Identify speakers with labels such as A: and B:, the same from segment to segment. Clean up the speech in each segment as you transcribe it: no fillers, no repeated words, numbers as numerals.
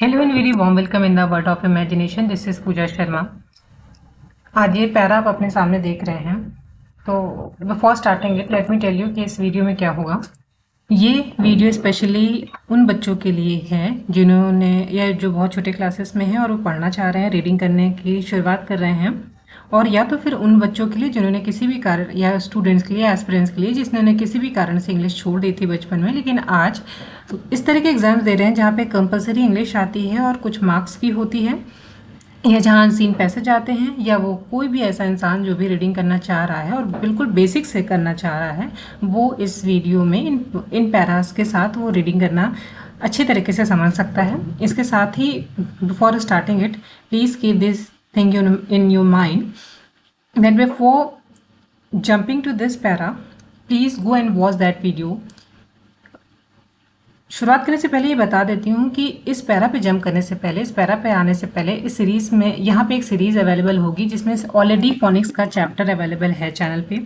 A: Hello and very warm welcome in the world of imagination. This is Pooja Sharma. आज ये para आप अपने सामने देख रहे हैं। तो before starting it let me tell you कि इस वीडियो में क्या होगा। ये वीडियो स्पेशली उन बच्चों के लिए है जिन्होंने या जो बहुत छोटे क्लासेस में हैं और वो पढ़ना चाह रहे हैं, रीडिंग करने की शुरुआत कर रहे हैं, और या तो फिर उन बच्चों के लिए जिन्होंने किसी भी कारण, या स्टूडेंट्स के लिए, एस्पिरेंट्स के लिए जिन्होंने किसी भी कारण से इंग्लिश छोड़ दी थी बचपन में, लेकिन आज इस तरह के एग्जाम्स दे रहे हैं जहाँ पे कंपलसरी इंग्लिश आती है और कुछ मार्क्स भी होती है, या जहाँ अनसीन पैसेज आते हैं, या वो कोई भी ऐसा इंसान जो भी रीडिंग करना चाह रहा है और बिल्कुल बेसिक से करना चाह रहा है, वो इस वीडियो में इन पैरास के साथ वो रीडिंग करना अच्छे तरीके से समझ सकता है। इसके साथ ही before starting it, please keep this thing in your mind that before jumping to this para, please go and watch that video. शुरुआत करने से पहले ये बता देती हूँ कि इस पैरा पे जंप करने से पहले, इस पैरा पे आने से पहले, इस सीरीज़ में यहाँ पे एक सीरीज़ अवेलेबल होगी जिसमें ऑलरेडी फोनिक्स का चैप्टर अवेलेबल है चैनल पे।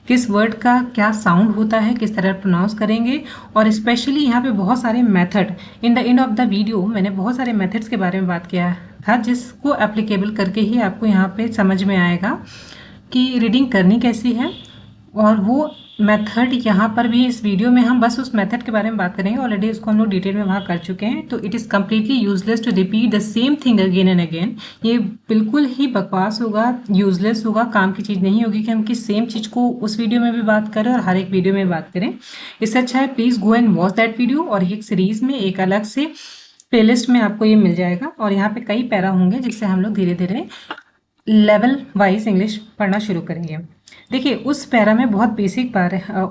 A: किस वर्ड का क्या साउंड होता है, किस तरह प्रोनाउंस करेंगे, और स्पेशली यहाँ पे बहुत सारे method, in the end of the video मैंने बहुत सारे मेथड्स के बारे में बात किया था जिसको एप्लीकेबल करके ही आपको यहाँ पे समझ में आएगा कि रीडिंग करनी कैसी है। और वो मेथड यहाँ पर भी इस वीडियो में हम बस उस मेथड के बारे में बात करेंगे, ऑलरेडी उसको हम लोग डिटेल में वहाँ कर चुके हैं। तो it is completely useless to repeat the same thing again and again. ये बिल्कुल ही बकवास होगा, यूजलेस होगा, काम की चीज़ नहीं होगी कि हम किस सेम चीज़ को उस वीडियो में भी बात करें और हर एक वीडियो में बात करें। इससे अच्छा है please go and watch that video, और एक सीरीज़ में एक अलग से प्लेलिस्ट में आपको ये मिल जाएगा, और यहाँ पे कई पैरा होंगे जिससे हम लोग धीरे धीरे लेवल वाइज इंग्लिश पढ़ना शुरू करेंगे। देखिए, उस पैरा में बहुत बेसिक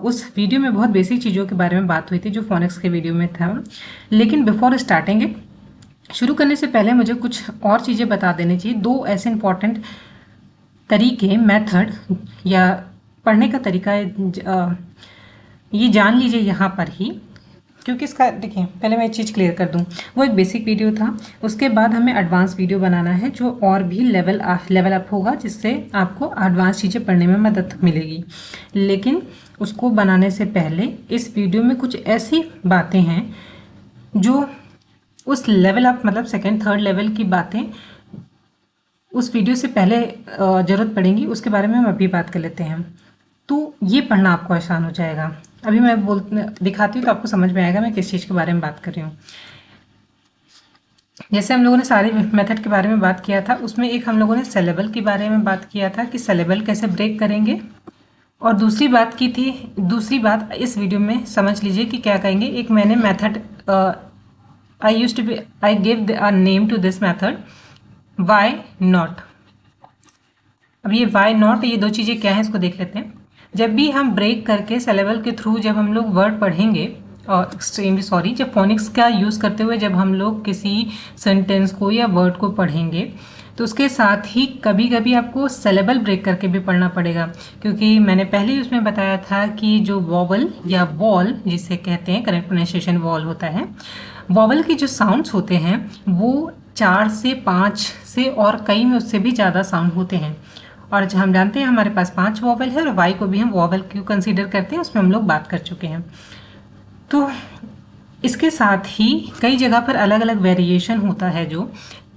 A: उस वीडियो में बहुत बेसिक चीज़ों के बारे में बात हुई थी जो फोनिक्स के वीडियो में था, लेकिन बिफोर स्टार्टिंग इट, शुरू करने से पहले मुझे कुछ और चीज़ें बता देनी चाहिए। दो ऐसे इंपॉर्टेंट तरीके, मेथड या पढ़ने का तरीका ये जान लीजिए यहाँ पर ही, क्योंकि इसका देखिए, पहले मैं एक चीज़ क्लियर कर दूँ। वो एक बेसिक वीडियो था, उसके बाद हमें एडवांस वीडियो बनाना है जो और भी लेवल अप होगा, जिससे आपको एडवांस चीज़ें पढ़ने में मदद मिलेगी। लेकिन उसको बनाने से पहले इस वीडियो में कुछ ऐसी बातें हैं जो उस लेवल अप, मतलब सेकेंड थर्ड लेवल की बातें उस वीडियो से पहले ज़रूरत पड़ेंगी, उसके बारे में हम अभी बात कर लेते हैं। तो ये पढ़ना आपको आसान हो जाएगा। अभी मैं दिखाती हूँ तो आपको समझ में आएगा मैं किस चीज़ के बारे में बात कर रही हूँ। जैसे हम लोगों ने सारे मेथड के बारे में बात किया था, उसमें एक हम लोगों ने सिलेबल के बारे में बात किया था कि सिलेबल कैसे ब्रेक करेंगे, और दूसरी बात इस वीडियो में समझ लीजिए कि क्या कहेंगे। एक मैंने method I give a name to this method, why not. अब ये वाई नॉट, ये दो चीज़ें क्या है इसको देख लेते हैं। जब भी हम ब्रेक करके सिलेबल के थ्रू जब हम लोग वर्ड पढ़ेंगे, और एक्सट्रीमली सॉरी, जब फोनिक्स का यूज़ करते हुए जब हम लोग किसी सेंटेंस को या वर्ड को पढ़ेंगे, तो उसके साथ ही कभी कभी आपको सिलेबल ब्रेक करके भी पढ़ना पड़ेगा, क्योंकि मैंने पहले ही उसमें बताया था कि जो वॉवल या वॉल जिसे कहते हैं, करेक्ट प्रोनाउंसिएशन वॉल होता है, वॉवल की जो साउंड्स होते हैं वो 4 से 5 से और कई में उससे भी ज़्यादा साउंड होते हैं, और हम जानते हैं हमारे पास 5 वॉवल है, और वाई को भी हम वॉवल क्यों कंसीडर करते हैं उसमें हम लोग बात कर चुके हैं। तो इसके साथ ही कई जगह पर अलग अलग वेरिएशन होता है, जो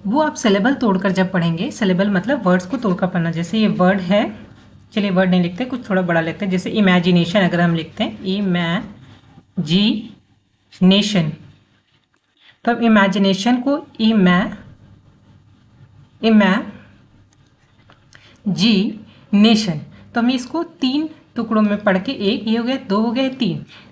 A: वो आप सिलेबल तोड़कर जब पढ़ेंगे, सिलेबल मतलब वर्ड्स को तोड़कर पढ़ना। जैसे ये वर्ड है, चलिए वर्ड नहीं लिखते, कुछ थोड़ा बड़ा लिखते हैं, जैसे इमेजिनेशन अगर हम लिखते हैं इमेजिनेशन, तो अब इमेजिनेशन को इमेजिनेशन, तो हमें इसको 3 टुकड़ों में पढ़ के, एक ये हो गया, 2 हो गए,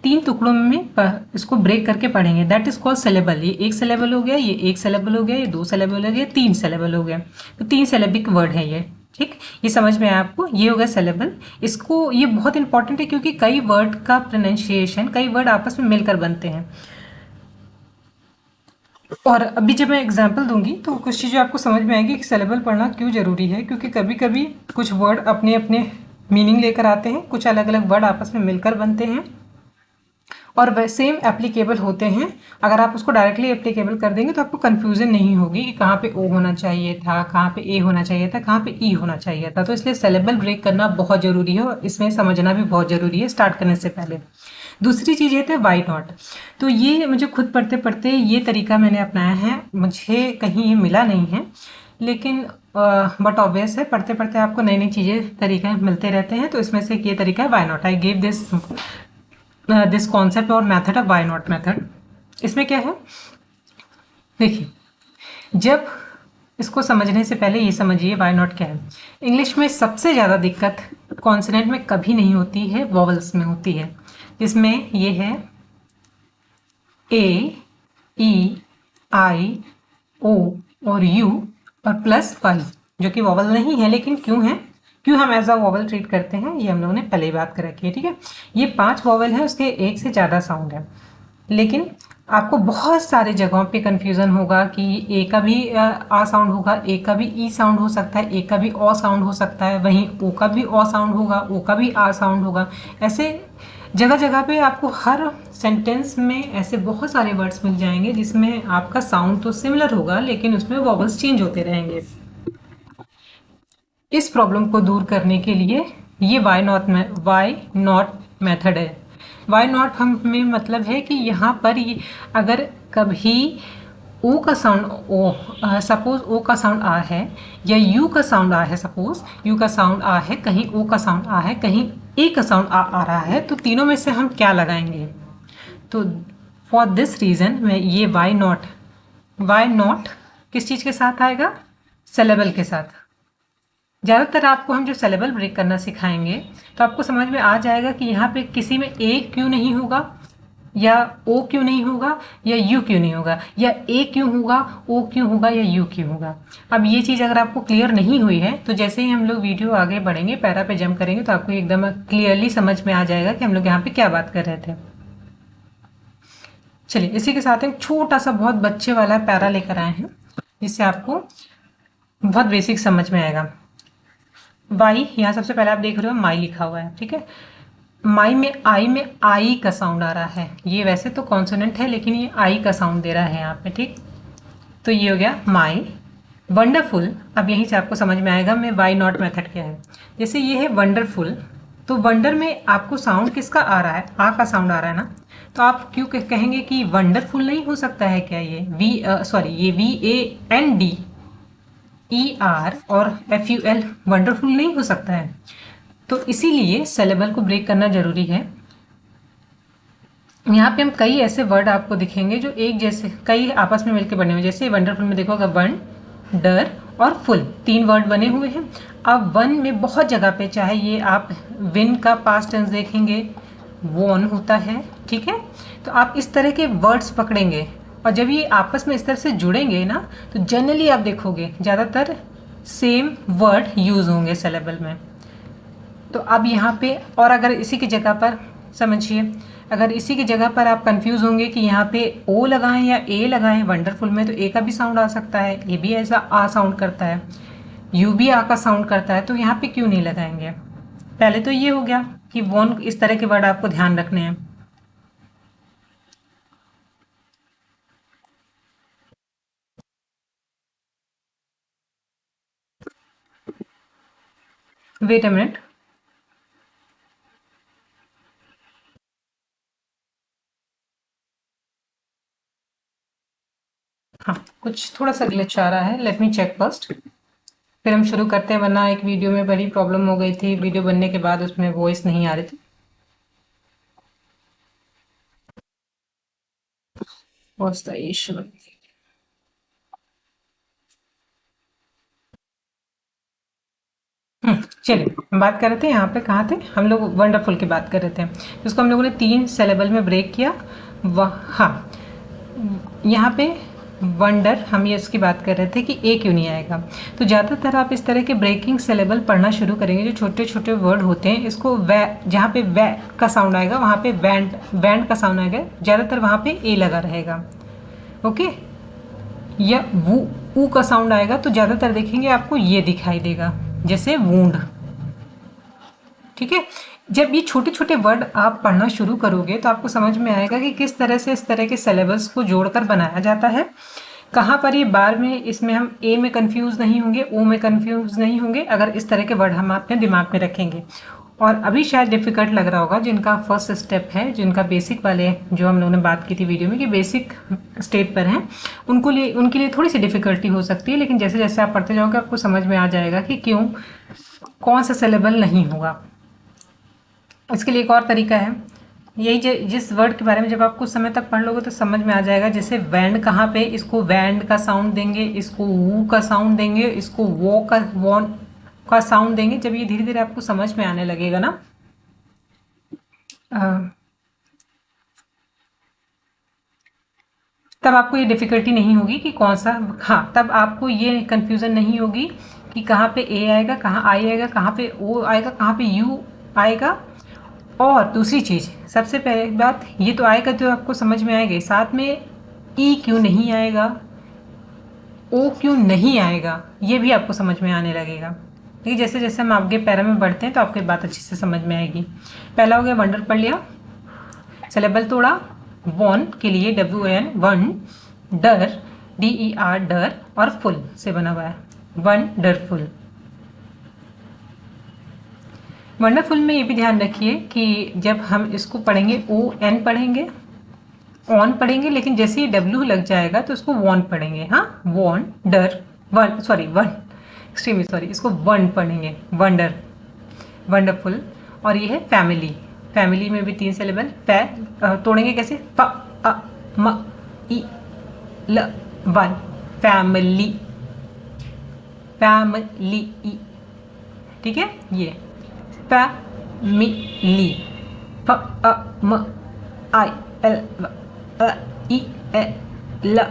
A: 3 टुकड़ों में इसको ब्रेक करके पढ़ेंगे। That is called syllable. ये एक सिलेबल हो गया, ये एक सिलेबल हो गया, ये 2 सिलेबल हो गया, 3 सिलेबल हो गया, तो 3 सिलेबिक वर्ड है ये। ठीक, ये समझ में आया आपको, ये हो गया सिलेबल। इसको, ये बहुत इंपॉर्टेंट है क्योंकि कई वर्ड का प्रोनाउंसिएशन, कई वर्ड आपस में मिलकर बनते हैं। और अभी जब मैं एग्जांपल दूंगी तो कुछ चीज़ें आपको समझ में आएगी कि सिलेबल पढ़ना क्यों ज़रूरी है, क्योंकि कभी कभी कुछ वर्ड अपने अपने मीनिंग लेकर आते हैं, कुछ अलग अलग वर्ड आपस में मिलकर बनते हैं और वह सेम एप्लीकेबल होते हैं। अगर आप उसको डायरेक्टली एप्लीकेबल कर देंगे तो आपको कन्फ्यूजन नहीं होगी कि कहाँ पे ओ होना चाहिए था, कहाँ पे ए होना चाहिए था, कहाँ पे ई होना चाहिए था। तो इसलिए सिलेबल ब्रेक करना बहुत ज़रूरी है और इसमें समझना भी बहुत ज़रूरी है स्टार्ट करने से पहले। दूसरी चीज़ ये थे वाई नॉट। तो ये मुझे खुद पढ़ते पढ़ते ये तरीका मैंने अपनाया है, मुझे कहीं ये मिला नहीं है, लेकिन बट ऑब्वियस है पढ़ते पढ़ते आपको नई नई चीज़ें तरीके मिलते रहते हैं। तो इसमें से एक ये तरीका है why not. I give this concept और method of why not method. इसमें क्या है, देखिए, जब इसको समझने से पहले ये समझिए वाई नॉट क्या है। इंग्लिश में सबसे ज़्यादा दिक्कत कॉन्सोनेंट में कभी नहीं होती है, वॉवल्स में होती है, जिसमें ये है ए, ई, आई, ओ और यू और प्लस वाई, जो कि वॉवल नहीं है, लेकिन क्यों है, क्यों हम एज अ वॉवल ट्रीट करते हैं, ये हम लोगों ने पहले ही बात कर रखी है। ठीक है, ये 5 वॉवल है, उसके एक से ज़्यादा साउंड है, लेकिन आपको बहुत सारे जगहों पे कंफ्यूजन होगा कि ए का भी आ साउंड होगा, ए का भी ई साउंड हो सकता है, ए का भी ओ साउंड हो सकता है, वहीं ओ का भी ओ साउंड होगा, ओ का भी आ साउंड होगा। ऐसे जगह जगह पे आपको हर सेंटेंस में ऐसे बहुत सारे वर्ड्स मिल जाएंगे जिसमें आपका साउंड तो सिमिलर होगा, लेकिन उसमें वॉवल्स चेंज होते रहेंगे। इस प्रॉब्लम को दूर करने के लिए ये वाई नॉट मेथड है। वाई नॉट हम में मतलब है कि यहाँ पर ये अगर कभी ओ का साउंड सपोज ओ का साउंड आ है या यू का साउंड आ है, सपोज यू का साउंड आ है, कहीं ओ का साउंड आ है, कहीं ए का साउंड आ रहा है, तो तीनों में से हम क्या लगाएंगे। तो फॉर दिस रीज़न मैं ये वाई नॉट किस चीज़ के साथ आएगा, सेलेबल के साथ। ज़्यादातर आपको हम जो सेलेबल ब्रेक करना सिखाएंगे तो आपको समझ में आ जाएगा कि यहाँ पे किसी में ए क्यों नहीं होगा, या ओ क्यों नहीं होगा, या यू क्यों नहीं होगा, या ए क्यों होगा, ओ क्यों होगा, या यू क्यों होगा। अब ये चीज़ अगर आपको क्लियर नहीं हुई है तो जैसे ही हम लोग वीडियो आगे बढ़ेंगे, पैरा पे जंप करेंगे, तो आपको एकदम क्लियरली समझ में आ जाएगा कि हम लोग यहाँ पे क्या बात कर रहे थे। चलिए, इसी के साथ एक छोटा सा बहुत बच्चे वाला पैरा लेकर आए हैं, जिससे आपको बहुत बेसिक समझ में आएगा। वाई, यहाँ सबसे पहले आप देख रहे हो माई लिखा हुआ है, ठीक है। माई में आई का साउंड आ रहा है, ये वैसे तो कॉन्सोनेंट है लेकिन ये आई का साउंड दे रहा है यहाँ पे, ठीक। तो ये हो गया माई। वंडरफुल, अब यहीं से आपको समझ में आएगा मैं वाई नॉट मेथड क्या है। जैसे ये है वंडरफुल, तो वंडर में आपको साउंड किसका आ रहा है, आ का साउंड आ रहा है ना, तो आप क्यों कहेंगे कि वंडरफुल नहीं हो सकता है क्या, ये ये VAND ER और FUL वंडरफुल नहीं हो सकता है। तो इसीलिए सेलेबल को ब्रेक करना जरूरी है। यहाँ पे हम कई ऐसे वर्ड आपको दिखेंगे जो एक जैसे कई आपस में मिलकर बने हुए, जैसे वंडरफुल में देखोगा वन, डर और फुल, 3 वर्ड बने हुए हैं। अब वन में बहुत जगह पे, चाहे ये आप विन का पास्ट टेंस देखेंगे, वॉन होता है, ठीक है। तो आप इस तरह के वर्ड्स पकड़ेंगे और जब ये आपस में इस तरह से जुड़ेंगे ना, तो जनरली आप देखोगे ज़्यादातर सेम वर्ड यूज़ होंगे सेलेबल में। तो अब यहाँ पे, और अगर इसी की जगह पर समझिए, अगर इसी की जगह पर आप कंफ्यूज होंगे कि यहाँ पे ओ लगाएं या ए लगाएं, वंडरफुल में तो ए का भी साउंड आ सकता है, ए भी ऐसा आ साउंड करता है, यू भी आ का साउंड करता है, तो यहाँ पे क्यों नहीं लगाएंगे। पहले तो ये हो गया कि वन, इस तरह के वर्ड आपको ध्यान रखने हैं। वेट अ मिनट, हाँ कुछ थोड़ा सा ग्लिच आ रहा है, लेट मी चेक फर्स्ट, फिर हम शुरू करते हैं, वरना एक वीडियो में बड़ी प्रॉब्लम हो गई थी, वीडियो बनने के बाद उसमें वॉइस नहीं आ रही थी। What's the issue? चलिए, हम बात कर रहे थे यहाँ पे, कहाँ थे हम लोग, वंडरफुल की बात कर रहे थे, जिसको हम लोगों ने 3 सेलेबल में ब्रेक किया। हाँ, यहाँ पे वंडर, हम ये इसकी बात कर रहे थे कि ए क्यों नहीं आएगा। तो ज़्यादातर आप इस तरह के ब्रेकिंग सेलेबल पढ़ना शुरू करेंगे, जो छोटे छोटे वर्ड होते हैं, इसको वे, जहाँ पे वे का साउंड आएगा वहाँ पे वैंड का साउंड आएगा, ज़्यादातर वहाँ पे ए लगा रहेगा, ओके। या ऊ का साउंड आएगा तो ज़्यादातर देखेंगे आपको ये दिखाई देगा, जैसे वूंड, ठीक है। जब ये छोटे छोटे वर्ड आप पढ़ना शुरू करोगे तो आपको समझ में आएगा कि किस तरह से इस तरह के सिलेबस को जोड़कर बनाया जाता है, कहाँ पर ये बार में, इसमें हम ए में कंफ्यूज नहीं होंगे, ओ में कंफ्यूज नहीं होंगे, अगर इस तरह के वर्ड हम अपने दिमाग में रखेंगे। और अभी शायद डिफ़िकल्ट लग रहा होगा जिनका फर्स्ट स्टेप है, जिनका बेसिक वाले जो हम लोगों ने बात की थी वीडियो में कि बेसिक स्टेज पर हैं, उनके लिए थोड़ी सी डिफ़िकल्टी हो सकती है, लेकिन जैसे जैसे आप पढ़ते जाओगे आपको समझ में आ जाएगा कि क्यों कौन सा सिलेबल नहीं होगा। इसके लिए एक और तरीका है, यही जिस वर्ड के बारे में जब आप कुछ समय तक पढ़ लोगे तो समझ में आ जाएगा। जैसे वैंड कहाँ पे, इसको वैंड का साउंड देंगे, इसको वू का साउंड देंगे, इसको वो का वॉन का साउंड देंगे। जब ये धीरे धीरे आपको समझ में आने लगेगा ना, तब आपको ये डिफ़िकल्टी नहीं होगी कि कौन सा, हाँ तब आपको ये कन्फ्यूज़न नहीं होगी कि कहाँ पे ए आएगा, कहाँ आई आएगा, कहाँ पे ओ आएगा, कहाँ पे यू आएगा। और दूसरी चीज़, सबसे पहले बात, ये तो आएगा तो आपको समझ में आएगा, साथ में ई क्यों नहीं आएगा, ओ क्यों नहीं आएगा, ये भी आपको समझ में आने लगेगा। ठीक, जैसे जैसे हम आगे पैरा में बढ़ते हैं तो आपको बात अच्छे से समझ में आएगी। पहला हो गया वंडर, पढ़ लिया, सिलेबल तोड़ा। वॉन के लिए WON, वन, डर DER डर, और फुल से बना हुआ है, वंडरफुल। वंडरफुल में ये भी ध्यान रखिए कि जब हम इसको पढ़ेंगे ON पढ़ेंगे, ऑन पढ़ेंगे, लेकिन जैसे ही W लग जाएगा तो उसको वॉन पढ़ेंगे। हाँ, wonder, one, sorry one, extremely sorry, इसको वन पढ़ेंगे, वंडर, वंडरफुल। और ये है फैमिली, फैमिली में भी 3 सिलेबल, तोड़ेंगे कैसे, फ अ म इ ल वन, फैमिली, फैमिली, ठीक है। ये फैमिली, फ अ म आई एल ई ल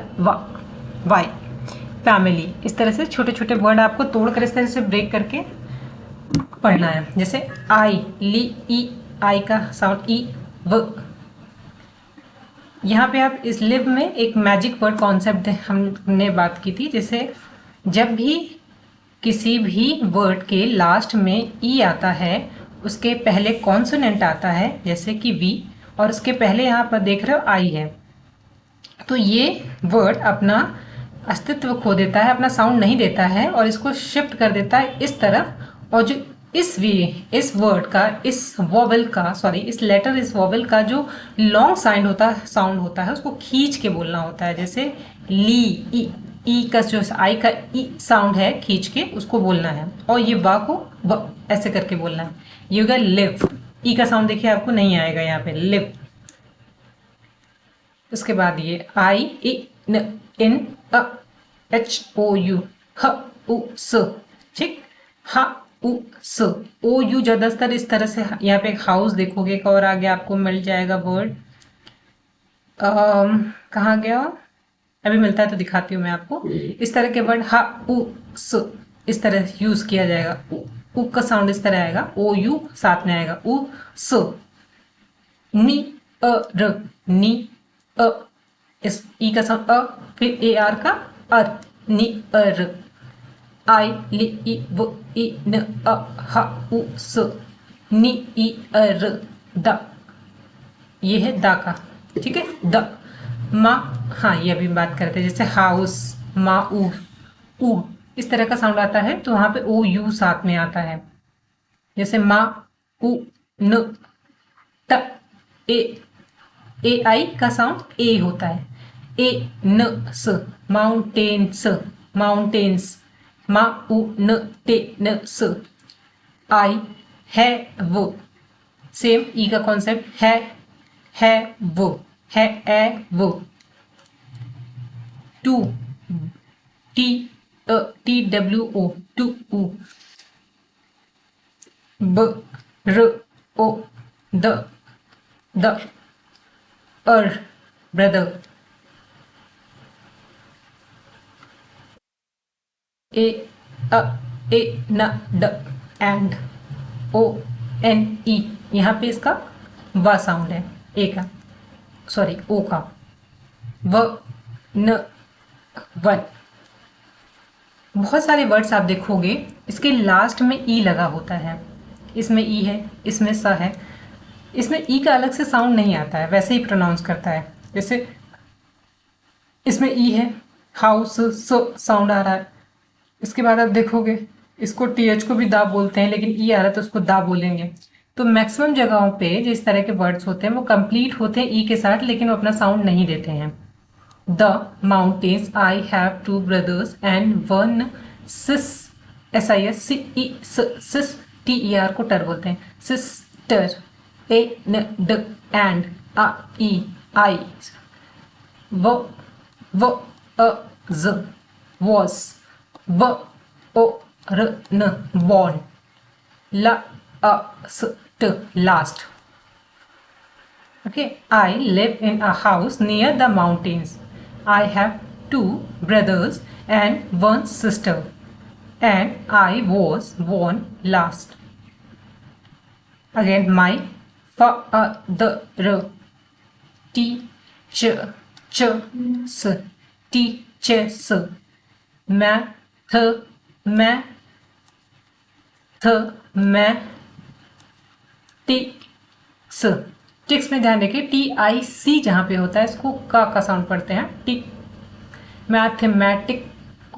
A: वाई, फैमिली। इस तरह से छोटे छोटे वर्ड आपको तोड़कर इस तरह से ब्रेक करके पढ़ना है। जैसे आई, ली, ई, आई का साउंड ई, व। यहाँ पे आप इस लिव में एक मैजिक वर्ड कॉन्सेप्ट हमने बात की थी। जैसे जब भी किसी भी वर्ड के लास्ट में ई आता है, उसके पहले कॉन्सोनेंट आता है जैसे कि वी, और उसके पहले यहाँ पर देख रहे हो आई है, तो ये वर्ड अपना अस्तित्व खो देता है, अपना साउंड नहीं देता है और इसको शिफ्ट कर देता है इस तरफ। और जो इस वर्ड का, इस वॉवल का, सॉरी इस लेटर, इस वॉवल का जो लॉन्ग साउंड होता है उसको खींच के बोलना होता है। जैसे ली, ई का जो आई का ई साउंड है, खींच के उसको बोलना है, और ये वा को व ऐसे करके बोलना है। ये होगा लिव, ई का साउंड देखिए आपको नहीं आएगा यहाँ पे, लिव। उसके बाद ये आई, इन, अ, एच ओ यू, ह उ स, ठीक, ह उ स, ओ यू ज्यादातर इस तरह से। यहाँ पे एक हाउस देखोगे और आगे आपको मिल जाएगा वर्ड, कहाँ गया, अभी मिलता है तो दिखाती हूँ मैं आपको। इस तरह के वर्ड ह उ स इस तरह यूज किया जाएगा। उ का साउंड इस तरह आएगा, ओ यू साथ में आएगा, उ स, नी अ र, नी अ, इस ई का साउंड अ, फिर ए आर का अर, नी अर, आई, ली, ई, व, ई, न, अ, ह, उ, स, नी, ई, अर, द, ये है दा का, ठीक है, द। मा, हाँ ये अभी बात करते हैं, जैसे हाउस, मा, उ इस तरह का साउंड आता है तो वहां पे ओ यू साथ में आता है। जैसे मा, उ, न, त, ए आई का साउंड ए होता है, ए न स, माउंटेन्स, माउंटेन्स, मा उ न ते न स, आई है वो, सेम ई का कॉन्सेप्ट है वो, है ए वो। Two, T, T W O, two उ, ब, र, ओ, द, अर, ब्रदर। ए, अ, ए, न, ड, एंड, ओ, एन, ई, यहाँ पे इसका व साउंड है, ए का, सॉरी ओ का, व, न, वन। बहुत सारे वर्ड्स आप देखोगे इसके लास्ट में ई लगा होता है, इसमें ई है, इसमें स है, इसमें ई का अलग से साउंड नहीं आता है, वैसे ही प्रोनाउंस करता है। जैसे इसमें ई है, हाउस, साउंड आ रहा है। इसके बाद आप देखोगे इसको टीएच को भी दा बोलते हैं, लेकिन ई आ रहा है तो उसको दा बोलेंगे। तो मैक्सिमम जगहों पे जिस तरह के वर्ड्स होते हैं वो कंप्लीट होते हैं ई के साथ, लेकिन वो अपना साउंड नहीं देते हैं। The mountains, I have two brothers and one sis, sis, T E R को टर बोलते हैं, सिस्टर, ए न ड एंड आ ई आई, व व अ ज was, व ओ र न born, la a s t last. Okay, I live in a house near the mountains. I have two brothers and one sister, and I was born last. Again, my father teachers, teachers, mathematics, टिक्स में ध्यान रखिए T I सी जहाँ पे होता है इसको का साउंड पढ़ते हैं, टी। मैथमेटिक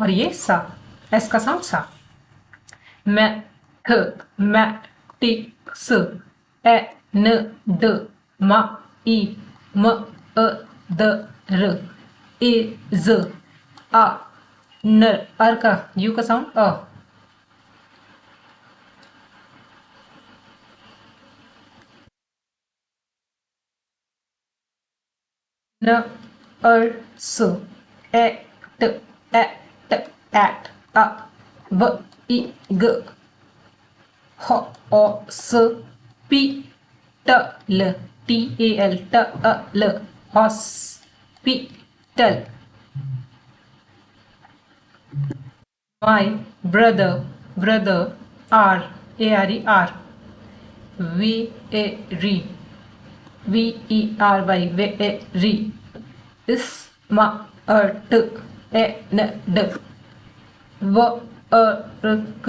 A: और ये सा, एस का साउंड सा। मैथमेटिक्स, ए न ड मा ई म अ द र, इज आ न, अर का यू का साउंड अ, न अर स, एट एट एट, अ व इ ग, ह ओ स पी ट ल, टी ए एल, ट अ ल, hospital. My brother are, A R E R, वी ए री, वी ई आर वाई, वे ए री, स्मार्ट, ए न ड, व अ र क,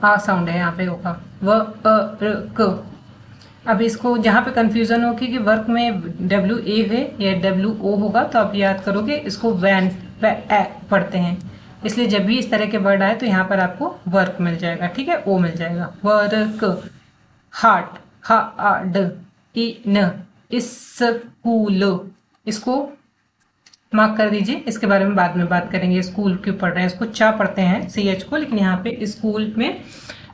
A: आ साउंड है यहाँ पे होगा, व अ र क। अब इसको जहाँ पे कंफ्यूजन होगी कि वर्क में डब्ल्यू ए है या डब्ल्यू ओ होगा, तो आप याद करोगे इसको वैन पढ़ते हैं, इसलिए जब भी इस तरह के वर्ड आए तो यहाँ पर आपको वर्क मिल जाएगा, ठीक है, ओ मिल जाएगा। वर्क, हार्ट, हार्ड, इन, स्कूल, इसको मार्क कर दीजिए, इसके बारे में बाद में बात करेंगे। स्कूल क्यों पढ़ रहे हैं, इसको चा पढ़ते हैं सी एच को, लेकिन यहाँ पे स्कूल में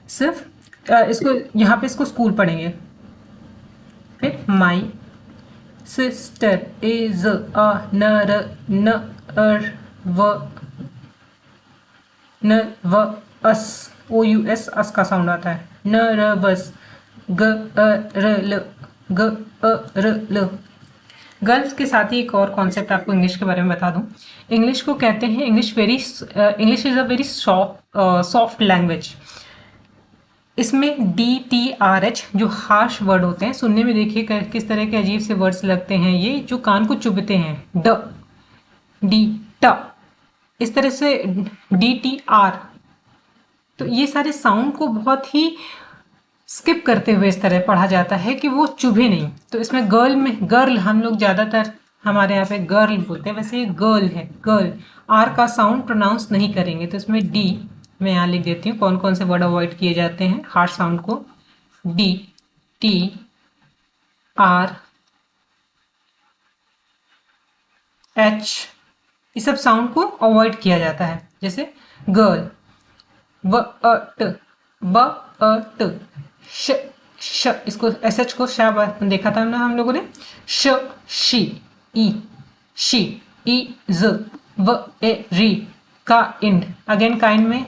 A: सिर्फ इसको यहाँ पे इसको स्कूल पढ़ेंगे। फिर माई सिस्टर इज अ नर, न अर व न व अस, ओ यू एस, अस का साउंड आता है, नर्वस, ग अ र ल, ग अ र ल। गर्ल्स के साथ ही एक और कॉन्सेप्ट आपको इंग्लिश के बारे में बता दूं। इंग्लिश को कहते हैं, English is a very soft language. इसमें डी टी आर एच जो हार्श वर्ड होते हैं, सुनने में देखिए किस तरह के अजीब से वर्ड्स लगते हैं, ये जो कान को चुभते हैं, ड, डी, ट, इस तरह से डी टी आर, तो ये सारे साउंड को बहुत ही स्किप करते हुए इस तरह पढ़ा जाता है कि वो चुभे नहीं। तो इसमें गर्ल में, गर्ल हम लोग ज़्यादातर हमारे यहाँ पे गर्ल बोलते हैं, वैसे ये गर्ल है, गर्ल, आर का साउंड प्रोनाउंस नहीं करेंगे। तो इसमें डी, मैं यहाँ लिख देती हूँ कौन कौन से वर्ड अवॉइड किए जाते हैं हार्श साउंड को, डी, टी, आर, एच, ये सब साउंड को अवॉइड किया जाता है। जैसे गर्ल, व अ ट, ब अ ट, श, श, इसको एस एच को श देखा था ना हम लोगों ने, श, शी, ई, शी, ई, ज, व ए री, का इंड, अगेन काइंड में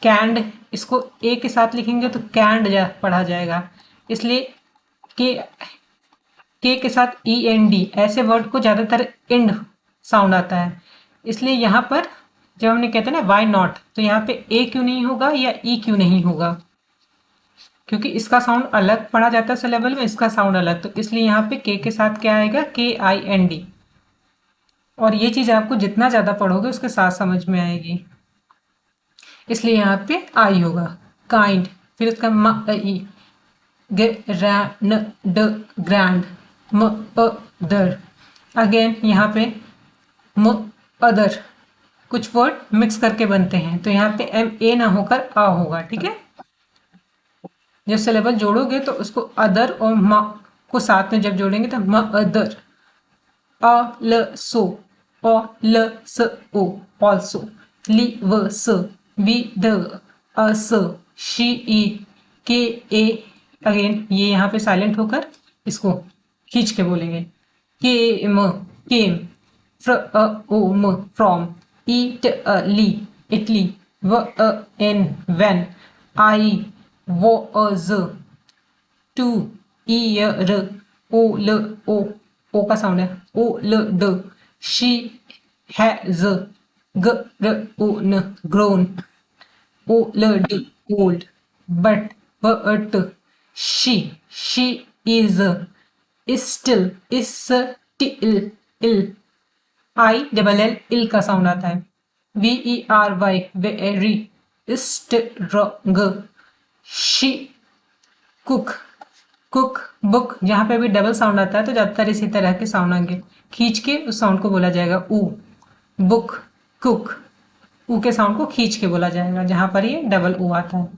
A: कैंड, इसको ए के साथ लिखेंगे तो कैंड पढ़ा जाएगा, इसलिए के साथ ई एन डी, ऐसे वर्ड को ज़्यादातर इंड साउंड आता है। इसलिए यहाँ पर जब हमने कहते हैं ना वाई नॉट, तो यहाँ पे ए क्यों नहीं होगा या ई क्यों नहीं होगा, क्योंकि इसका साउंड अलग पढ़ा जाता है सिलेबल में, इसका साउंड अलग, तो इसलिए यहाँ पे के साथ क्या आएगा, के आई एन डी। और ये चीज़ आपको जितना ज़्यादा पढ़ोगे उसके साथ समझ में आएगी, इसलिए यहाँ पे आई होगा। काइंड, फिर इसका म ई, ग्रैंड, ग्रैंड, म अदर, अगेन यहाँ पे म अदर, कुछ वर्ड मिक्स करके बनते हैं, तो यहाँ पे एम ए ना होकर आ होगा, ठीक है। जब सिलेबल जोड़ोगे तो उसको अदर और म को साथ में जब जोड़ेंगे तो म अदर, अ ल सो, ओ ल स ओ ऑल्सो, ली व स, वी द, अस, शी ई, के ए, अगेन ये यहाँ पे साइलेंट होकर इसको खींच के बोलेंगे, के म केम, फ्र अ ओ म from, eat a Lee Italy, व अ एन वैन, आई वो अ ज, टू ई र, ओ ल ओ का साउंड है, ओ ल ड, शी हैज, ग र ओ न grown, O L D old, but she is still, ill, I double L ill का साउंड आता है, V E R Y very, strong, she cook, cook book, जहाँ पे भी डबल साउंड आता है तो ज्यादातर इसी तरह के साउंड आएंगे, खींच के उस साउंड को बोला जाएगा ऊ, बुक, कुक, ऊ के साउंड को खींच के बोला जाएगा जहां पर ये डबल ऊ आता है।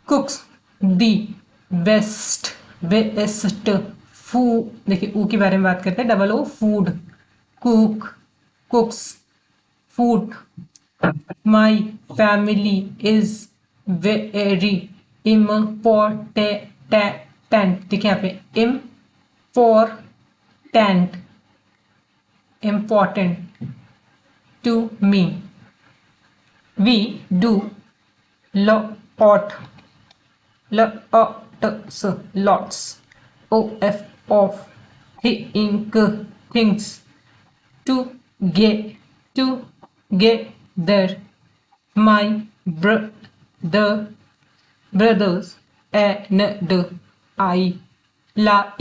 A: कुक्स, दी बेस्ट, बेस्ट, फू, देखिए ऊ के बारे में बात करते हैं, double O food, cook, cooks, food, my family is very important, देखिए यहाँ पे important, important to me, we do lot, lots, lots, of things, to together, my brothers and I like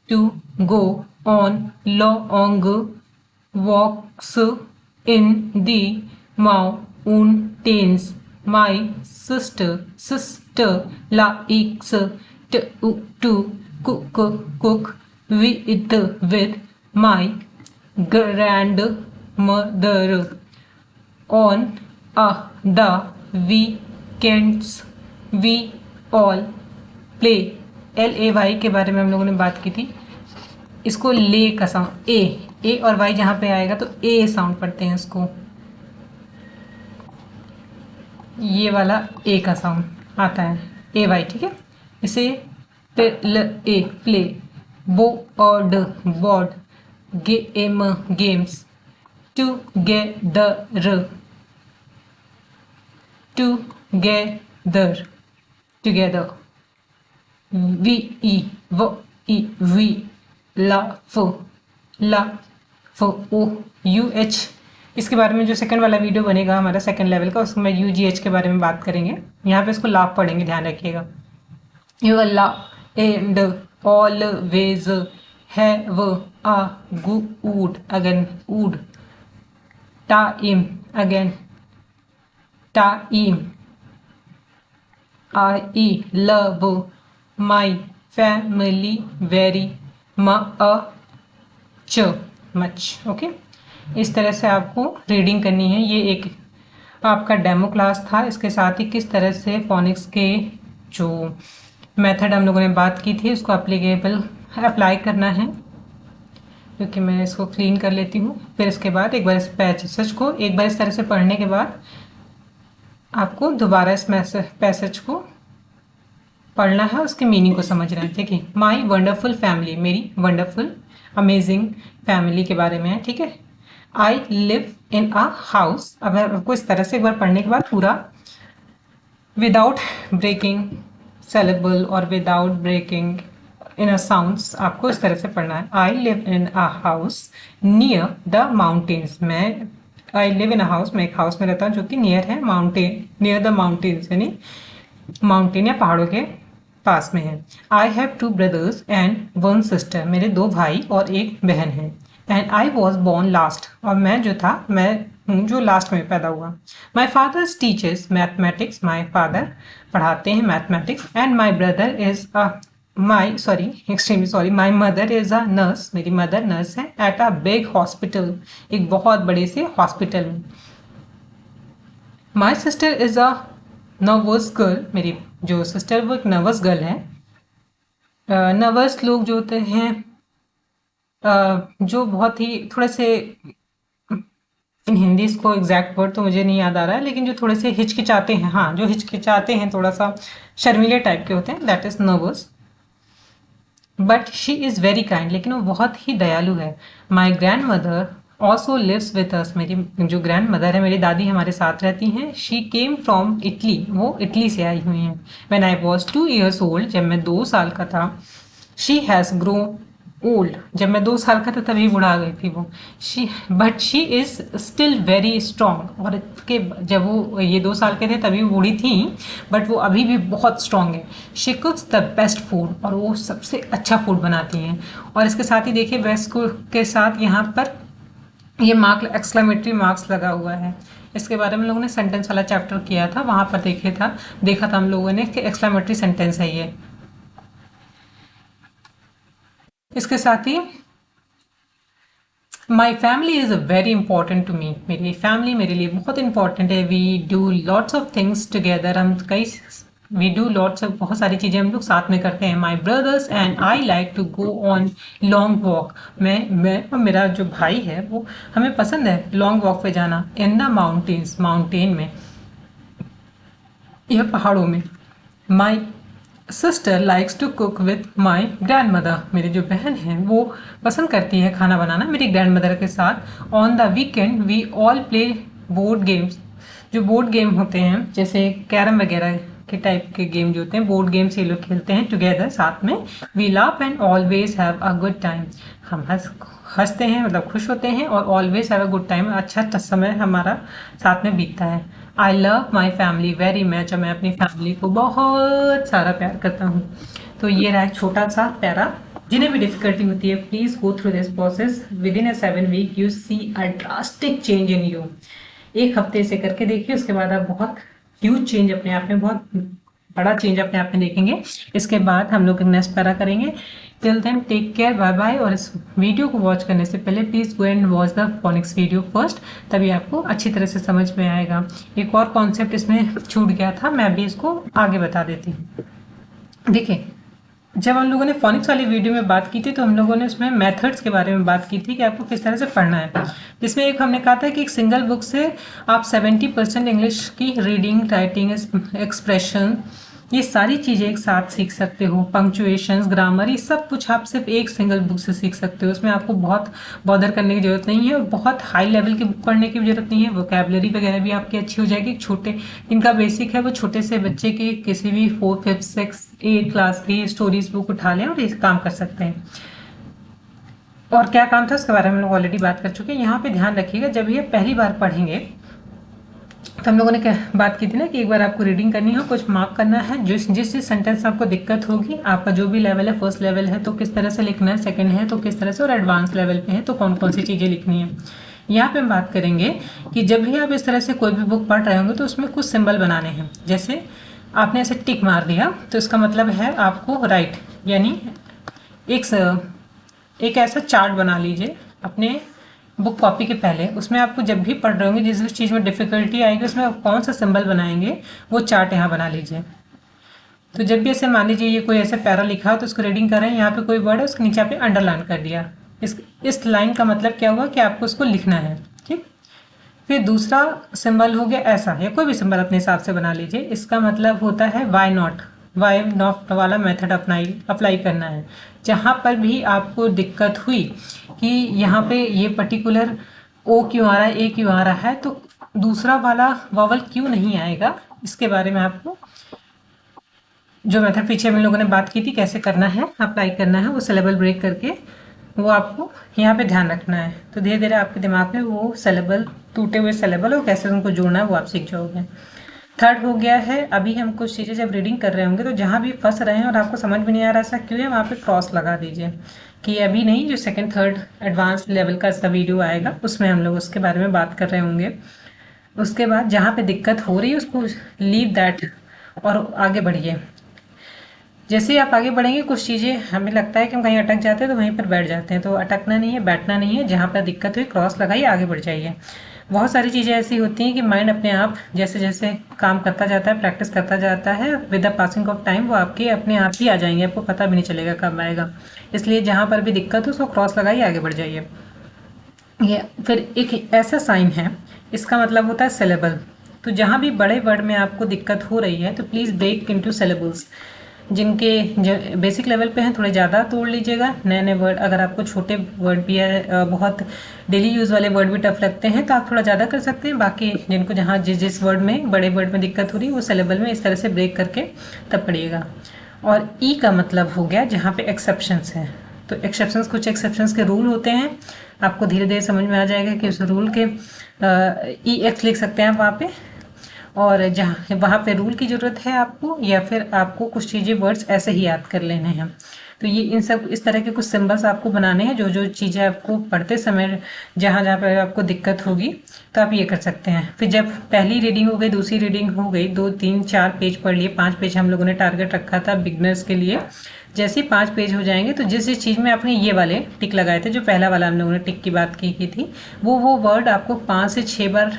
A: to go on long walks in the mountains. My sister likes to cook with my grandmother on the weekends. We all play, LAY के बारे में हम लोगों ने बात की थी, इसको ले का साउंड ए और वाई जहाँ पे आएगा तो ए साउंड पढ़ते हैं इसको, ये वाला ए का साउंड आता है, ए वाई, ठीक है। इसे play, board, board, game, games, together, together, we laugh, O U H, इसके बारे में जो सेकंड वाला वीडियो बनेगा हमारा सेकंड लेवल का, उसमें UGH के बारे में बात करेंगे, यहाँ पे इसको लाभ पढ़ेंगे, ध्यान रखिएगा। यू लाभ and always have a good, again would, time, again time, I love my family very much, okay. इस तरह से आपको रीडिंग करनी है। ये एक आपका डेमो क्लास था, इसके साथ ही किस तरह से फोनिक्स के जो मेथड हम लोगों ने बात की थी उसको अप्लाई करना है, क्योंकि मैं इसको क्लीन कर लेती हूँ। फिर इसके बाद एक बार इस पैसेज को एक बार इस तरह से पढ़ने के बाद आपको दोबारा इस पैसेज को पढ़ना है, उसके मीनिंग को समझना है, ठीक है। माई वंडरफुल फैमिली, मेरी वंडरफुल अमेजिंग फैमिली के बारे में है, ठीक है। I live in a house, अब आपको इस तरह से एक बार पढ़ने के बाद पूरा विदाउट ब्रेकिंग सेलेबल और without breaking in a sounds आपको इस तरह से पढ़ना है। I live in a house near the mountains, I live in a house, मैं एक हाउस में रहता हूँ जो कि नियर है माउंटेन, नियर द माउंटेन्स यानी माउंटेन या पहाड़ों के पास में है। I have 2 brothers and 1 sister, मेरे 2 भाई और एक बहन है। And I was born last, और मैं जो था मैं हूँ जो लास्ट में पैदा हुआ। My father teachers mathematics, my father पढ़ाते हैं mathematics. And my brother is my mother is a nurse, मेरी मदर नर्स है। एट अ बिग हॉस्पिटल, एक बहुत बड़े से हॉस्पिटल में। My sister is a nervous girl, मेरी जो सिस्टर वो एक नर्वस गर्ल है। नर्वस लोग जो होते हैं जो बहुत ही थोड़े से, इन हिंदी इसको एग्जैक्ट वर्ड तो मुझे नहीं याद आ रहा है, लेकिन जो थोड़े से हिचकिचाते हैं, हाँ जो हिचकिचाते हैं, थोड़ा सा शर्मीले टाइप के होते हैं, that is nervous. But she is very kind, लेकिन वो बहुत ही दयालु है। My grandmother also lives with us, मेरी जो ग्रैंड मदर है, मेरी दादी हमारे साथ रहती हैं। शी केम फ्रॉम इटली, वो इटली से आई हुई हैं। When I was 2 years old, जब मैं 2 साल का था। शी हैज़ ग्रोन ओल्ड, जब मैं 2 साल का था तभी बुढ़ा गई थी वो। She is still very strong, और के जब वो ये 2 साल के थे तभी वो बूढ़ी थी, बट वो अभी भी बहुत स्ट्रांग है। शी कुक्स द बेस्ट फूड, और वो सबसे अच्छा फूड बनाती हैं। और इसके साथ ही देखिए बेस्ट के साथ यहाँ पर ये मार्क एक्सक्लेमेटरी मार्क्स लगा हुआ है। इसके बारे में लोगों ने सेंटेंस वाला चैप्टर किया था, वहाँ पर देखा था हम लोगों ने कि एक्सक्लेमेटरी सेंटेंस है ये। इसके साथ ही my family is very important to me, मेरी फैमिली मेरे लिए बहुत इंपॉर्टेंट है। We do lots of things together, हम कई वी डू लॉट्स ऑफ, बहुत सारी चीज़ें हम लोग साथ में करते हैं। My brothers and I like to go on long walk, मैं और मेरा जो भाई है वो, हमें पसंद है लॉन्ग वॉक पे जाना। इन द माउंटेन्स, माउंटेन में या पहाड़ों में। My sister likes to cook with my grandmother, मेरी जो बहन है वो पसंद करती है खाना बनाना मेरी ग्रैंड मदर के साथ। On the weekend we all play board games, जो बोर्ड गेम होते हैं जैसे कैरम वगैरह के टाइप के गेम जो होते हैं, बोर्ड गेम्स ये लोग खेलते हैं टुगेदर साथ में। We laugh and always have a good time, हम हंसते हैं मतलब खुश होते हैं, और always have a good time, अच्छा समय हमारा साथ में बीतता है। I love my family very much, मैं अपनी फैमिली को बहुत सारा प्यार करता हूँ। तो ये रहा एक छोटा सा प्यारा। जिन्हें भी डिफिकल्टी होती है please go through this process, within a 7 week you see a drastic change in you. एक हफ्ते से करके देखिए, उसके बाद आप बहुत ह्यूज चेंज अपने आप में, बहुत बड़ा चेंज अपने आप में देखेंगे। इसके बाद हम लोग नेक्स्ट पैरा करेंगे। Till then take care, bye bye. और इस वीडियो को वॉच करने से पहले please go and watch the phonics video first, तभी आपको अच्छी तरह से समझ में आएगा। एक और कॉन्सेप्ट इसमें छूट गया था, मैं भी इसको आगे बता देती हूँ। देखिए, जब हम लोगों ने फोनिक्स वाली वीडियो में बात की थी तो हम लोगों ने उसमें मेथड्स के बारे में बात की थी कि आपको किस तरह से पढ़ना है, जिसमें एक हमने कहा था कि एक सिंगल बुक से आप 70% इंग्लिश की रीडिंग, राइटिंग, एक्सप्रेशन, ये सारी चीज़ें एक साथ सीख सकते हो। पंक्चुएशंस, ग्रामर, ये सब कुछ आप सिर्फ एक सिंगल बुक से सीख सकते हो। उसमें आपको बहुत बॉदर करने की जरूरत नहीं है, और बहुत हाई लेवल की बुक पढ़ने की भी जरूरत नहीं है। वोकेबलरी वगैरह भी आपकी अच्छी हो जाएगी। छोटे इनका बेसिक है वो छोटे से बच्चे के किसी भी 4th 5th 6th 8th class की स्टोरीज बुक उठा लें और इस काम कर सकते हैं। और क्या काम था उसके बारे में हम लोग ऑलरेडी बात कर चुके हैं। यहाँ पे ध्यान रखिएगा, जब ये पहली बार पढ़ेंगे तो हम लोगों ने क्या बात की थी ना कि एक बार आपको रीडिंग करनी है, कुछ मार्क करना है। जिस सेंटेंस में आपको दिक्कत होगी, आपका जो भी लेवल है, फर्स्ट लेवल है तो किस तरह से लिखना है, सेकंड है तो किस तरह से, और एडवांस लेवल पे है तो कौन कौन सी चीज़ें लिखनी है। यहाँ पे हम बात करेंगे कि जब भी आप इस तरह से कोई भी बुक पढ़ रहे होंगे तो उसमें कुछ सिंबल बनाने हैं। जैसे आपने ऐसे टिक मार दिया तो इसका मतलब है आपको राइट, यानी एक ऐसा चार्ट बना लीजिए अपने बुक कॉपी के पहले। उसमें आपको जब भी पढ़ रहे होंगे, जिस चीज़ में डिफिकल्टी आएगी उसमें आप कौन सा सिंबल बनाएंगे वो चार्ट यहाँ बना लीजिए। तो जब भी ऐसे मान लीजिए ये कोई ऐसे पैरा लिखा हो तो उसको रीडिंग कर रहे हैं, यहाँ पे कोई वर्ड है उसके नीचे आपने अंडरलाइन कर दिया। इस लाइन का मतलब क्या हुआ कि आपको उसको लिखना है, ठीक। फिर दूसरा सिंबल हो गया ऐसा, या कोई भी सिंबल अपने हिसाब से बना लीजिए। इसका मतलब होता है वाई नॉट, वाई नॉट वाला मेथड अप्लाई करना है। जहाँ पर भी आपको दिक्कत हुई कि यहाँ पे ये पर्टिकुलर ओ क्यों आ रहा है, ए क्यों आ रहा है, तो दूसरा वाला वॉवल क्यों नहीं आएगा, इसके बारे में आपको जो मेथड पीछे हम लोगों ने बात की थी कैसे करना है, अप्लाई करना है, वो सिलेबल ब्रेक करके वो आपको यहाँ पे ध्यान रखना है। तो धीरे धीरे आपके दिमाग में वो सिलेबल, टूटे हुए सिलेबल और कैसे उनको जोड़ना है वो आप सीख जाओगे। थर्ड हो गया है, अभी हम कुछ चीज़ें जब रीडिंग कर रहे होंगे तो जहाँ भी फंस रहे हैं और आपको समझ में नहीं आ रहा ऐसा क्यों है, वहाँ पे क्रॉस लगा दीजिए कि अभी नहीं, जो सेकंड थर्ड एडवांस लेवल का इसका वीडियो आएगा उसमें हम लोग उसके बारे में बात कर रहे होंगे। उसके बाद जहाँ पे दिक्कत हो रही है उसको लीव दैट और आगे बढ़िए। जैसे ही आप आगे बढ़ेंगे कुछ चीज़ें हमें लगता है कि हम कहीं अटक जाते हैं तो वहीं पर बैठ जाते हैं, तो अटकना नहीं है, बैठना नहीं है, जहाँ पर दिक्कत हुई क्रॉस लगाइए, आगे बढ़ जाइए। बहुत सारी चीज़ें ऐसी होती हैं कि माइंड अपने आप जैसे जैसे काम करता जाता है, प्रैक्टिस करता जाता है, with the passing of time वो आपके अपने आप ही आ जाएंगे, आपको पता भी नहीं चलेगा कब आएगा। इसलिए जहाँ पर भी दिक्कत हो उसको क्रॉस लगाइए, आगे बढ़ जाइए। ये फिर एक ऐसा साइन है, इसका मतलब होता है सिलेबल। तो जहाँ भी बड़े वर्ड में आपको दिक्कत हो रही है तो प्लीज़ ब्रेक इनटू सिलेबल्स। जिनके बेसिक लेवल पे हैं थोड़े ज़्यादा तोड़ लीजिएगा। नए नए वर्ड, अगर आपको छोटे वर्ड भी है, बहुत डेली यूज़ वाले वर्ड भी टफ लगते हैं तो आप थोड़ा ज़्यादा कर सकते हैं। बाकी जिनको जहाँ जिस जिस वर्ड में, बड़े वर्ड में दिक्कत हो रही है वो सिलेबल में इस तरह से ब्रेक करके तब पढ़िएगा। और ई का मतलब हो गया जहाँ पे एक्सेप्शंस हैं। तो एक्सेप्शंस, कुछ एक्सेप्शंस के रूल होते हैं, आपको धीरे धीरे समझ में आ जाएगा कि उस रूल के ई एक्स लिख सकते हैं आप वहाँ पे, और जहाँ वहाँ पे रूल की ज़रूरत है आपको, या फिर आपको कुछ चीज़ें वर्ड्स ऐसे ही याद कर लेने हैं। तो ये इन सब इस तरह के कुछ सिंबल्स आपको बनाने हैं, जो जो चीज़ें आपको पढ़ते समय जहाँ जहाँ पर आपको दिक्कत होगी तो आप ये कर सकते हैं। फिर जब पहली रीडिंग हो गई, दूसरी रीडिंग हो गई, 2 3 4 पेज पढ़ लिए, 5 पेज हम लोगों ने टारगेट रखा था बिगनर्स के लिए। जैसे ही 5 पेज हो जाएंगे तो जिस जिस चीज़ में आपने ये वाले टिक लगाए थे, जो पहला वाला हम लोगों ने टिक की बात की थी, वो वर्ड आपको 5 से 6 बार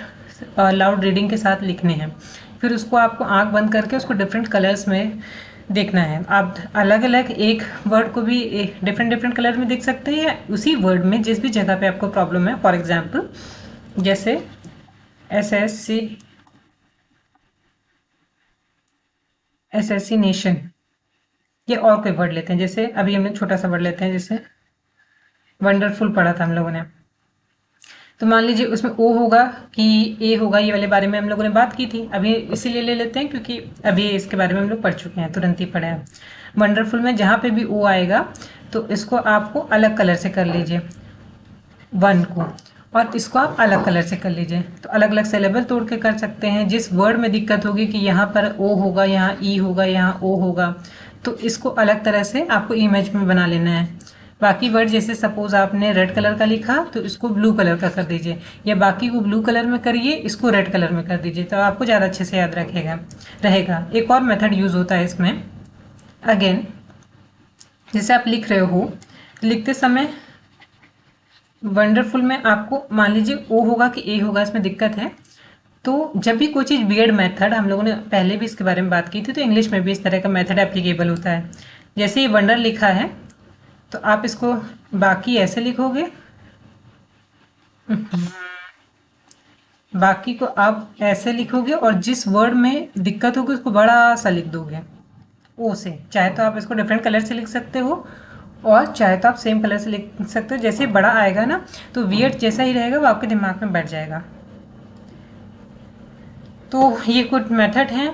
A: लाउड रीडिंग के साथ लिखने हैं। फिर उसको आपको आंख बंद करके उसको डिफरेंट कलर्स में देखना है। आप अलग अलग एक वर्ड को भी डिफरेंट डिफरेंट कलर में देख सकते हैं, या उसी वर्ड में जिस भी जगह पे आपको प्रॉब्लम है। फॉर एग्जांपल जैसे एसेसिनेशन, ये और कोई वर्ड लेते हैं। जैसे अभी हमने छोटा सा वर्ड लेते हैं, जैसे वंडरफुल पढ़ा था हम लोगों ने, तो मान लीजिए उसमें ओ होगा कि ए होगा, ये वाले बारे में हम लोगों ने बात की थी। अभी इसीलिए ले लेते हैं क्योंकि अभी इसके बारे में हम लोग पढ़ चुके हैं, तुरंत ही पढ़े हैं। वंडरफुल में जहाँ पे भी ओ आएगा तो इसको आपको अलग कलर से कर लीजिए, वन को, और इसको आप अलग कलर से कर लीजिए। तो अलग अलग सिलेबल तोड़ के कर सकते हैं। जिस वर्ड में दिक्कत होगी कि यहाँ पर ओ होगा, यहाँ ई होगा, यहाँ ओ होगा, तो इसको अलग तरह से आपको इमेज में बना लेना है। बाकी वर्ड जैसे सपोज आपने रेड कलर का लिखा तो इसको ब्लू कलर का कर दीजिए, या बाकी को ब्लू कलर में करिए, इसको रेड कलर में कर दीजिए, तो आपको ज़्यादा अच्छे से याद रहेगा। एक और मेथड यूज़ होता है इसमें। अगेन जैसे आप लिख रहे हो, लिखते समय वंडरफुल में आपको मान लीजिए ओ होगा कि ए होगा, इसमें दिक्कत है। तो जब भी कोई चीज़ वियर्ड मेथड, हम लोगों ने पहले भी इसके बारे में बात की थी, तो इंग्लिश में भी इस तरह का मेथड एप्लीकेबल होता है। जैसे ये वंडर लिखा है तो आप इसको बाकी ऐसे लिखोगे, बाकी को आप ऐसे लिखोगे, और जिस वर्ड में दिक्कत होगी उसको बड़ा सा लिख दोगे ओ से। चाहे तो आप इसको डिफरेंट कलर से लिख सकते हो, और चाहे तो आप सेम कलर से लिख सकते हो। जैसे बड़ा आएगा ना तो वियर्ड जैसा ही रहेगा, वो आपके दिमाग में बैठ जाएगा। तो ये कुछ मेथड हैं।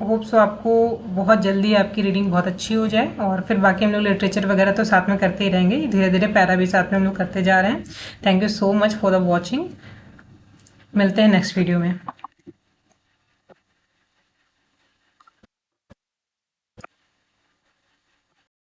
A: होप सो आपको बहुत जल्दी आपकी रीडिंग बहुत अच्छी हो जाए। और फिर बाकी हम लोग लिटरेचर वगैरह तो साथ में करते ही रहेंगे, धीरे धीरे पैरा भी साथ में हम लोग करते जा रहे हैं। Thank you so much for the watching. मिलते हैं नेक्स्ट वीडियो में।